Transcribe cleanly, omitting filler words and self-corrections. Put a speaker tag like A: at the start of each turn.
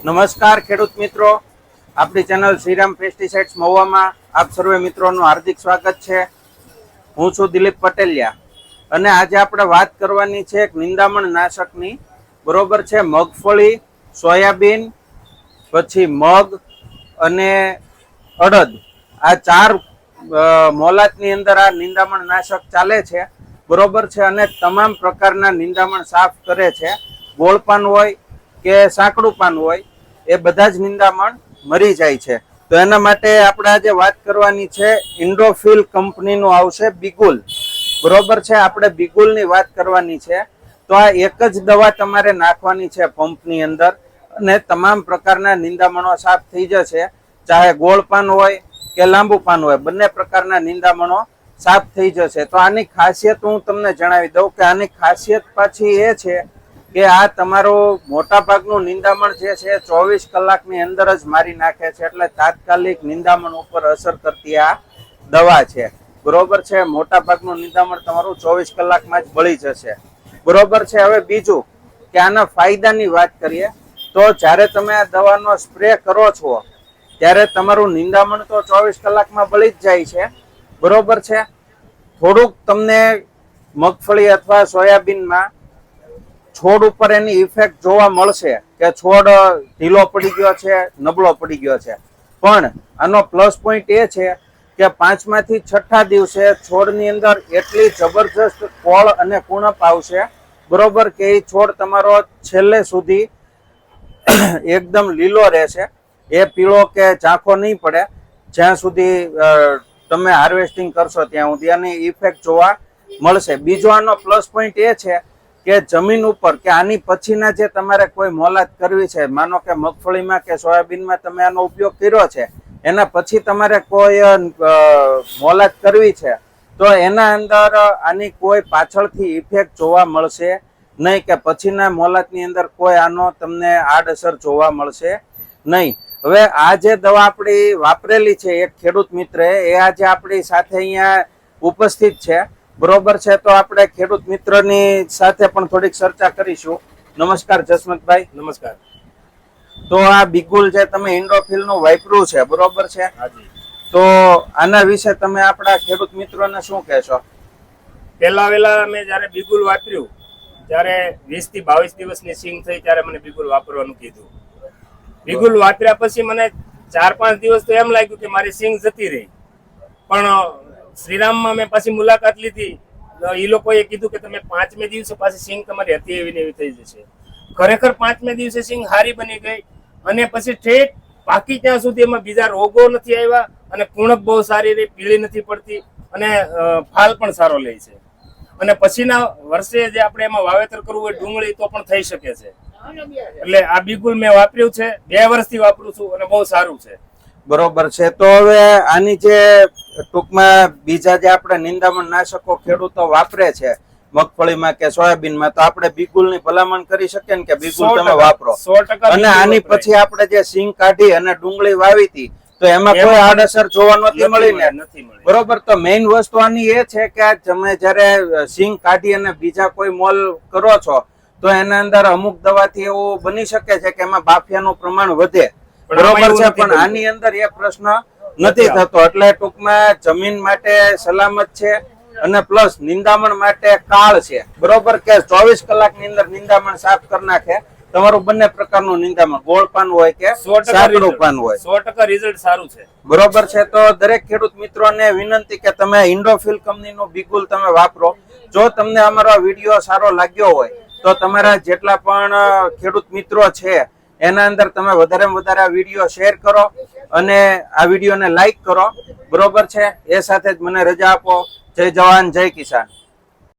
A: નમસ્કાર ખેડૂત મિત્રો, આપણી ચેનલ શ્રીરામ પેસ્ટિસાઇડ્સ મહુવામાં આપ સર્વે મિત્રોનું હાર્દિક સ્વાગત છે. હું છું દિલીપ પટેલિયા અને આજે આપણે વાત કરવાની છે એક નિંદામણ નાશકની. બરોબર છે, મગફળી, સોયાબીન, પછી મગ અને અડદ, આ ચાર મોલાતની અંદર આ નિંદામણ નાશક ચાલે છે. બરોબર છે, અને તમામ પ્રકારના નિંદામણ સાફ કરે છે. ગોળ પાન હોય કે સાંકડું પાન હોય, એ બધા જ નિંદામણ મરી જાય છે. તો એના માટે આપણે આજે વાત કરવાની છે, ઇન્ડોફિલ કંપનીનું આવશે બિગુલ. બરોબર છે, આપણે બિગુલની વાત કરવાની છે. તો આ એક જ દવા તમારે નાખવાની છે પંપની અંદર, અને તમામ પ્રકારના નિંદામણો સાફ થઈ જશે. ચાહે ગોળ પાન હોય કે લાંબુ પાન હોય, બંને પ્રકારના નિંદામણો સાફ થઈ જશે. તો આની ખાસિયત હું તમને જણાવી દઉં કે આની ખાસિયત પાછી એ છે કે આ તમારું મોટા ભાગનું નિંદામણ જે છે 24 કલાકની અંદર જ મારી નાખે છે. એટલે તાત્કાલિક નિંદામણ ઉપર અસર કરતી આ દવા છે. બરોબર છે, મોટા ભાગનું નિંદામણ તમારું 24 કલાકમાં જ બળી જશે. બરોબર છે. હવે બીજું કે આના ફાયદાની વાત કરીએ તો જ્યારે તમે આ દવાનો સ્પ્રે કરો છો ત્યારે તમારું નિંદામણ તો 24 કલાકમાં બળી જ જાય છે. બરોબર છે, થોડુંક તમને મગફળી અથવા સોયાબીનમાં છોડ ઉપર એની ઇફેક્ટ જોવા મળશે કે છોડ ઢીલો પડી ગયો છે, નબળો પડી ગયો છે. પણ આનો પ્લસ પોઈન્ટ એ છે કે 5માથી 6થા દિવસે છોડની અંદર એટલી જબરજસ્ત ફળ અને કુણપ આવશે. બરોબર કે એ છોડ તમારો છેલ્લે સુધી એકદમ લીલો રહેશે. એ પીળો કે ઝાંખો નહીં પડે જ્યાં સુધી તમે હાર્વેસ્ટિંગ કરશો ત્યાં સુધી આની ઇફેક્ટ જોવા મળશે. બીજો આનો પ્લસ પોઈન્ટ એ છે કે જમીન ઉપર કે આની પછીના જે તમારે કોઈ મોલાત કરવી છે, માનો કે મગફળીમાં કે સોયાબીનમાં તમે આનો ઉપયોગ કર્યો છે, એના પછી તમારે કોઈ મોલાત કરવી છે, તો એના અંદર આની કોઈ પાછળથી ઇફેક્ટ જોવા મળશે નહીં, કે પછીના મોલાતની અંદર કોઈ આનો તમને આડઅસર જોવા મળશે નહીં. હવે આ જે દવા આપણી વાપરેલી છે એક ખેડૂત મિત્રે, એ આજે આપણી સાથે અહીંયા ઉપસ્થિત છે. બરોબર છે, તો આપણે ખેડૂત મિત્રની સાથે પણ થોડીક ચર્ચા કરીશું. નમસ્કાર જસવંતભાઈ.
B: નમસ્કાર.
A: તો આ બિગુલ જે તમે ઇન્ડોફિલ નું વાપર્યું છે, બરોબર છે, તો આના વિશે તમે આપણા ખેડૂત મિત્રોને શું કહેશો?
B: પહેલા મેં જયારે બિગુલ વાપર્યું ત્યારે 20 થી 22 દિવસની સિંગ થઈ ત્યારે મને બિગુલ વાપરવાનું કીધું. બિગુલ વાપર્યા પછી મને 4-5 દિવસ તો એમ લાગ્યું કે મારી સિંગ જતી રહી. પણ શ્રીરામમાં મેં પાછી મુલાકાત લીધી, એ લોકોએ કીધું કે તમે 5મે દિવસે પાછી સિંગ તમારી હતી એવી ને એવી થઈ જશે. ખરેખર 5મે દિવસે સિંગ હારી બની ગઈ, અને પછી ઠેઠ પાકી ત્યાં સુધી એમાં બીજા રોગો નથી આવ્યા, અને કુણપ બહુ સારી રહી, પીળી નથી પડતી, અને ફાલ પણ સારો લે છે. અને પછીના વર્ષે જે આપણે એમાં વાવેતર કરવું હોય ડુંગળી તો પણ થઈ શકે છે. એટલે આ બિગુલ મેં વાપર્યું છે, 2 વર્ષથી વાપરું છું અને બહુ સારું છે.
A: બરોબર છે. તો હવે આની જે ટૂંકમાં બીજા જે આપણે નિંદામણ નાશકો ખેડૂતો વાપરે છે મગફળીમાં કે સોયાબીનમાં, તો આપણે બિગુલની ભલામણ કરી શકીએ ને કે બિગુલ તમે વાપરો.
B: 100%
A: અને આની પછી આપણે જે સિંગ કાઢી અને ડુંગળી વાવી હતી તો એમાં કોઈ આડઅસર જોવા નથી મળી ને? બરોબર. તો મેઇન વસ્તુ આની એ છે કે તમે જયારે સિંગ કાઢી અને બીજા કોઈ મોલ કરો છો તો એના અંદર અમુક દવાથી એવું બની શકે છે કે એમાં બાફિયાનું પ્રમાણ વધે. બરોબર છે, પણ આની અંદર એ પ્રશ્ન નથી થતો. એટલે ટૂંકમાં જમીન માટે સલામત છે, અને પ્લસ નિંદામણ માટે કાળ છે. બરોબર કે 24 કલાકની અંદર નિંદામણ સાફ કરી નાખે તમારું બંને પ્રકારનું નિંદામણ, ગોળ પાન હોય કે સાંકડું પાન હોય.
B: 100% રિઝલ્ટ સારું છે.
A: બરોબર છે. તો દરેક ખેડૂત મિત્રોને વિનંતી કે તમે ઇન્ડોફિલ કંપનીનું બિગુલ તમે વાપરો. જો તમને અમારો વિડીયો સારો લાગ્યો હોય તો તમારા જેટલા પણ ખેડૂત મિત્રો છે એના અંદર તમે વધારેમાં વધારે આ વિડીયો શેર કરો અને આ વિડીયોને લાઈક કરો. બરોબર છે. એ સાથે જ મને રજા આપો. જય જવાન, જય કિસાન.